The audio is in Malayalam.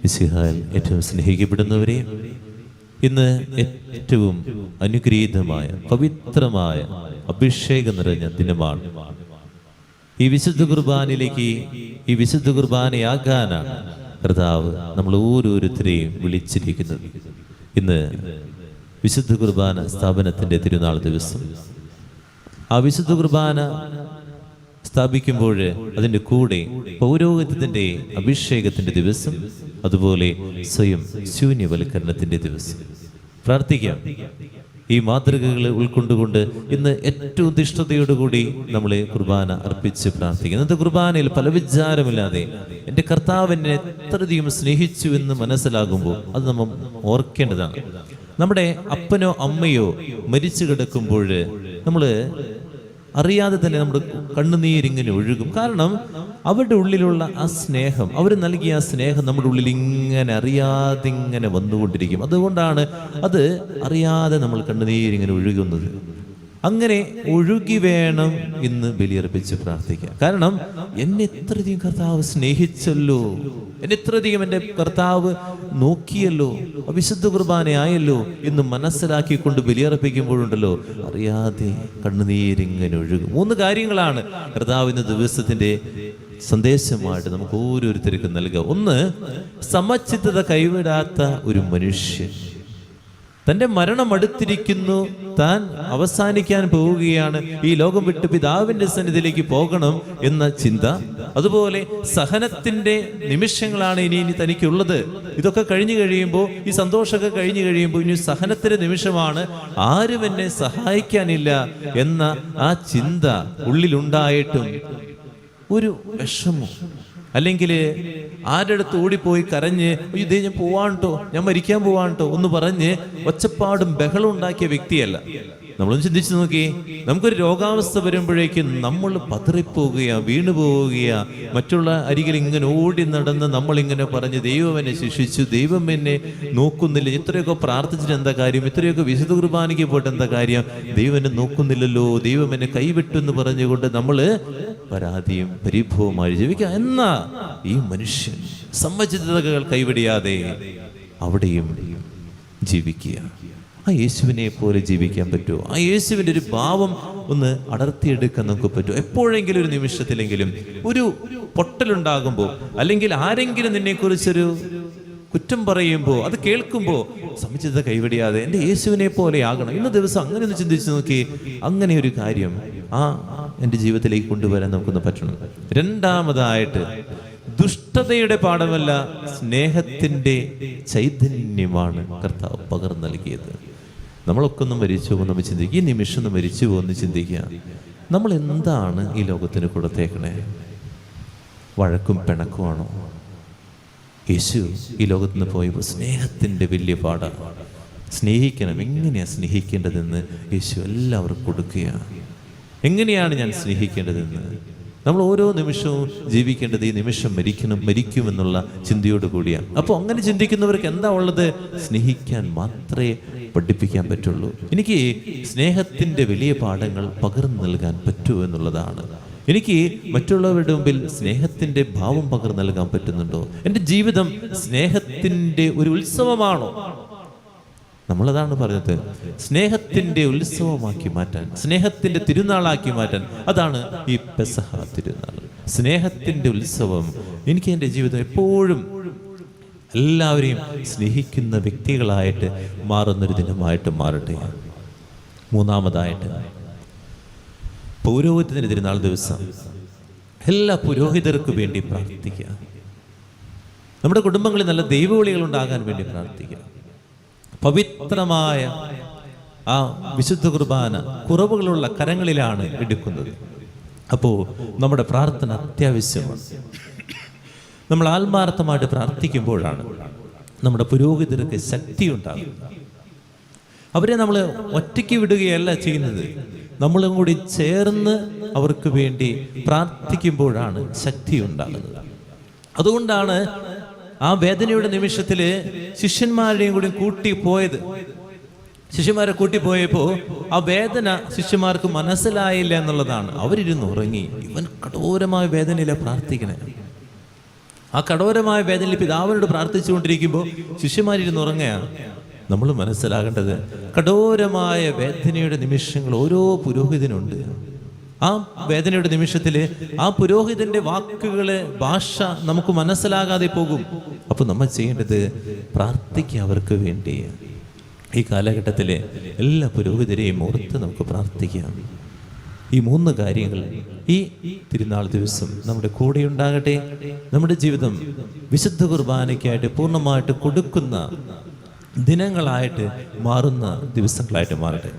മിശിഹായിൽ ഏറ്റവും സ്നേഹിക്കപ്പെടുന്നവരെ, ഇന്ന് ഏറ്റവും അനുഗ്രഹീതമായ പവിത്രമായ അഭിഷേകം നിറഞ്ഞ ദിനമാണ്. ഈ വിശുദ്ധ കുർബാനയിലേക്ക്, ഈ വിശുദ്ധ കുർബാനയാകാനാണ് കർത്താവ് നമ്മൾ ഓരോരുത്തരെയും വിളിച്ചിരിക്കുന്നത്. ഇന്ന് വിശുദ്ധ കുർബാന സ്ഥാപനത്തിൻ്റെ തിരുനാൾ ദിവസം. ആ വിശുദ്ധ കുർബാന സ്ഥാപിക്കുമ്പോൾ അതിൻ്റെ കൂടെ പൗരോഹിത്യത്തിൻ്റെ അഭിഷേകത്തിൻ്റെ ദിവസം, അതുപോലെ സ്വയം ശൂന്യവൽക്കരണത്തിൻ്റെ ദിവസം. പ്രാർത്ഥിക്കാം. ഈ മാതൃകകൾ ഉൾക്കൊണ്ടുകൊണ്ട് ഇന്ന് ഏറ്റവും നിഷ്ഠതയോടുകൂടി നമ്മൾ കുർബാന അർപ്പിച്ച് പ്രാർത്ഥിക്കുക. ഇന്നത്തെ കുർബാനയിൽ പല വിചാരമില്ലാതെ എൻ്റെ കർത്താവ് എന്നെ എത്രയധികം സ്നേഹിച്ചു എന്ന് മനസ്സിലാകുമ്പോൾ അത് നമ്മൾ ഓർക്കേണ്ടതാണ്. നമ്മുടെ അപ്പനോ അമ്മയോ മരിച്ചു കിടക്കുമ്പോൾ നമ്മൾ അറിയാതെ തന്നെ നമ്മുടെ കണ്ണുനീരിങ്ങനെ ഒഴുകും. കാരണം അവരുടെ ഉള്ളിലുള്ള ആ സ്നേഹം, അവർ നൽകിയ ആ സ്നേഹം നമ്മുടെ ഉള്ളിൽ ഇങ്ങനെ അറിയാതെ ഇങ്ങനെ വന്നുകൊണ്ടിരിക്കും. അതുകൊണ്ടാണ് അത് അറിയാതെ നമ്മൾ കണ്ണുനീരിങ്ങനെ ഒഴുകുന്നത്. അങ്ങനെ ഒഴുകി വേണം ഇന്ന് ബലിയർപ്പിച്ച് പ്രാർത്ഥിക്കാൻ. കാരണം എന്നെ ഇത്രയധികം കർത്താവ് സ്നേഹിച്ചല്ലോ, എന്നെ ഇത്രയധികം എൻ്റെ കർത്താവ് നോക്കിയല്ലോ, വിശുദ്ധ കുർബാനയായല്ലോ എന്ന് മനസ്സിലാക്കിക്കൊണ്ട് ബലിയർപ്പിക്കുമ്പോഴുണ്ടല്ലോ അറിയാതെ കണ്ണുനീരിങ്ങനെ ഒഴുകും. 3 കാര്യങ്ങളാണ് കർത്താവ് ഇന്ന് ദിവസത്തിൻ്റെ സന്ദേശമായിട്ട് നമുക്ക് ഓരോരുത്തർക്കും നൽകുക. 1, സമചിത്തത കൈവിടാത്ത ഒരു മനുഷ്യൻ. തൻ്റെ മരണം അടുത്തിരിക്കുന്നു, താൻ അവസാനിക്കാൻ പോവുകയാണ്, ഈ ലോകം വിട്ട് പിതാവിൻ്റെ സന്നിധിയിലേക്ക് പോകണം എന്ന ചിന്ത. അതുപോലെ സഹനത്തിൻ്റെ നിമിഷങ്ങളാണ് ഇനി തനിക്കുള്ളത്. ഇതൊക്കെ കഴിഞ്ഞു കഴിയുമ്പോൾ, ഈ സന്തോഷമൊക്കെ കഴിഞ്ഞു കഴിയുമ്പോൾ ഇനി സഹനത്തിൻ്റെ നിമിഷമാണ്, ആരും എന്നെ സഹായിക്കാനില്ല എന്ന ആ ചിന്ത ഉള്ളിലുണ്ടായിട്ടും ഒരു വിഷമം, അല്ലെങ്കിൽ ആരുടെ അടുത്ത് ഓടിപ്പോയി കരഞ്ഞ് ഇതേ ഞാൻ പോവാണ്ടോ, ഞാൻ മരിക്കാൻ പോവാണ്ടോ ഒന്ന് പറഞ്ഞ് ഒച്ചപ്പാടും ബഹളം ഉണ്ടാക്കിയ വ്യക്തിയല്ല. നമ്മളൊന്ന് ചിന്തിച്ചു നോക്കി. നമുക്കൊരു രോഗാവസ്ഥ വരുമ്പോഴേക്കും നമ്മൾ പതറിപ്പോവുകയാ, വീണു പോവുകയാ, മറ്റുള്ള അരികിൽ ഇങ്ങനെ ഓടി നടന്ന് നമ്മളിങ്ങനെ പറഞ്ഞ് ദൈവം എന്നെ ശിക്ഷിച്ചു, ദൈവം എന്നെ നോക്കുന്നില്ല, ഇത്രയൊക്കെ പ്രാർത്ഥിച്ചിട്ട് എന്താ കാര്യം, ഇത്രയൊക്കെ വിശുദ്ധ കുർബാനയ്ക്ക് പോയിട്ട് എന്താ കാര്യം, ദൈവം എന്നെ നോക്കുന്നില്ലല്ലോ, ദൈവം എന്നെ കൈവിട്ടു എന്ന് പറഞ്ഞുകൊണ്ട് നമ്മൾ പരാതിയും പരിഭവമായി ജീവിക്കുക. എന്നാ ഈ മനുഷ്യൻ സമചിത്തതകൾ കൈവിടിയാതെ അവിടെയും ജീവിക്കുക. ആ യേശുവിനെ പോലെ ജീവിക്കാൻ പറ്റുമോ? ആ യേശുവിൻ്റെ ഒരു ഭാവം ഒന്ന് അടർത്തിയെടുക്കാൻ നമുക്ക് പറ്റുമോ? എപ്പോഴെങ്കിലും ഒരു നിമിഷത്തിലെങ്കിലും ഒരു പൊട്ടലുണ്ടാകുമ്പോൾ, അല്ലെങ്കിൽ ആരെങ്കിലും നിന്നെക്കുറിച്ചൊരു കുറ്റം പറയുമ്പോൾ, അത് കേൾക്കുമ്പോൾ സമചിത്തത കൈവിടിയാതെ എൻ്റെ യേശുവിനെ പോലെ ആകണം. ഇന്ന ദിവസം അങ്ങനെ ഒന്ന് ചിന്തിച്ച് നോക്കി. അങ്ങനെ ഒരു കാര്യം എൻ്റെ ജീവിതത്തിലേക്ക് കൊണ്ടുവരാൻ നമുക്കൊന്ന് പറ്റണം. 2ാമതായിട്ട്, ദുഷ്ടതയുടെ പാഠമല്ല, സ്നേഹത്തിൻ്റെ ചൈതന്യമാണ് കർത്താവ് പകർന്നു നൽകിയത്. നമ്മളൊക്കെ ഒന്ന് മരിച്ചു പോകും, നമ്മൾ ചിന്തിക്കുക, ഈ നിമിഷം ഒന്ന് മരിച്ചു പോകുമെന്ന് ചിന്തിക്കുക. നമ്മൾ എന്താണ് ഈ ലോകത്തിന് കൊടുത്തേക്കണേ? വഴക്കും പിണക്കുമാണോ? യേശു ഈ ലോകത്ത് നിന്ന് പോയപ്പോൾ സ്നേഹത്തിൻ്റെ വലിയ പാഠമാണ്. സ്നേഹിക്കണം, എങ്ങനെയാണ് സ്നേഹിക്കേണ്ടതെന്ന് യേശു എല്ലാവർക്കും കൊടുക്കുക. എങ്ങനെയാണ് ഞാൻ സ്നേഹിക്കേണ്ടതെന്ന് നമ്മൾ ഓരോ നിമിഷവും ജീവിക്കേണ്ടത് ഈ നിമിഷം മരിക്കുമെന്നുള്ള ചിന്തയോട് കൂടിയാണ്. അപ്പോൾ അങ്ങനെ ചിന്തിക്കുന്നവർക്ക് എന്താ ഉള്ളത്? സ്നേഹിക്കാൻ മാത്രമേ പഠിപ്പിക്കാൻ പറ്റുള്ളൂ. എനിക്ക് സ്നേഹത്തിൻ്റെ വലിയ പാഠങ്ങൾ പകർന്നു നൽകാൻ പറ്റൂ എന്നുള്ളതാണ്. എനിക്ക് മറ്റുള്ളവരുടെ മുമ്പിൽ സ്നേഹത്തിൻ്റെ ഭാവം പകർന്നു നൽകാൻ പറ്റുന്നുണ്ടോ? എൻ്റെ ജീവിതം സ്നേഹത്തിൻ്റെ ഒരു ഉത്സവമാണോ? നമ്മളതാണ് പറഞ്ഞത്, സ്നേഹത്തിൻ്റെ ഉത്സവമാക്കി മാറ്റാൻ, സ്നേഹത്തിൻ്റെ തിരുനാളാക്കി മാറ്റാൻ. അതാണ് ഈ പെസഹ തിരുനാൾ, സ്നേഹത്തിൻ്റെ ഉത്സവം. എനിക്ക് എൻ്റെ ജീവിതം എപ്പോഴും എല്ലാവരെയും സ്നേഹിക്കുന്ന വ്യക്തികളായിട്ട് മാറുന്നൊരു ദിനമായിട്ട് മാറട്ടെ. 3ാമതായിട്ട്, പൗരോഹിത്യത്തിൻ്റെ തിരുനാൾ ദിവസം എല്ലാ പുരോഹിതർക്കു വേണ്ടി പ്രാർത്ഥിക്കുക. നമ്മുടെ കുടുംബങ്ങളിൽ നല്ല ദൈവവിളികൾ ഉണ്ടാകാൻ വേണ്ടി പ്രാർത്ഥിക്കുക. പവിത്രമായ ആ വിശുദ്ധ കുർബാന കുറവുകളുള്ള കരങ്ങളിലാണ് എടുക്കുന്നത്. അപ്പോൾ നമ്മുടെ പ്രാർത്ഥന അത്യാവശ്യമാണ്. നമ്മൾ ആത്മാർത്ഥമായിട്ട് പ്രാർത്ഥിക്കുമ്പോഴാണ് നമ്മുടെ പുരോഹിതർക്ക് ശക്തി ഉണ്ടാകുന്നത്. അവരെ നമ്മൾ ഒറ്റയ്ക്ക് വിടുകയല്ല ചെയ്യുന്നത്, നമ്മളും കൂടി ചേർന്ന് അവർക്ക് വേണ്ടി പ്രാർത്ഥിക്കുമ്പോഴാണ് ശക്തി ഉണ്ടാകുന്നത്. അതുകൊണ്ടാണ് ആ വേദനയുടെ നിമിഷത്തിൽ ശിഷ്യന്മാരുടെയും കൂടി കൂട്ടിപ്പോയത്. ശിഷ്യന്മാരെ കൂട്ടിപ്പോയപ്പോൾ ആ വേദന ശിഷ്യന്മാർക്ക് മനസ്സിലായില്ല എന്നുള്ളതാണ്. അവരിരുന്ന് ഉറങ്ങി. ഇവൻ കഠോരമായ വേദനയിലാണ് പ്രാർത്ഥിക്കണേ. ആ കഠോരമായ വേദനയിൽ പിതാവിനോട് പ്രാർത്ഥിച്ചുകൊണ്ടിരിക്കുമ്പോൾ ശിഷ്യന്മാരിരുന്ന് ഉറങ്ങുകയാണ്. നമ്മൾ മനസ്സിലാകേണ്ടത് കഠോരമായ വേദനയുടെ നിമിഷങ്ങൾ ഓരോ പുരോഹിതനുണ്ട്. ആ വേദനയുടെ നിമിഷത്തിൽ ആ പുരോഹിതന്റെ വാക്കുകള്, ഭാഷ നമുക്ക് മനസ്സിലാകാതെ പോകും. അപ്പൊ നമ്മൾ ചെയ്യേണ്ടത് പ്രാർത്ഥിക്കുക അവർക്ക് വേണ്ടി. ഈ കാലഘട്ടത്തിലെ എല്ലാ പുരോഹിതരെയും ഓർത്ത് നമുക്ക് പ്രാർത്ഥിക്കാം. ഈ 3 കാര്യങ്ങൾ ഈ തിരുനാൾ ദിവസം നമ്മുടെ കൂടെ ഉണ്ടാകട്ടെ. നമ്മുടെ ജീവിതം വിശുദ്ധ കുർബാനയ്ക്കായിട്ട് പൂർണ്ണമായിട്ട് കൊടുക്കുന്ന ദിനങ്ങളായിട്ട് മാറുന്ന ദിവസങ്ങളായിട്ട് മാറട്ടെ.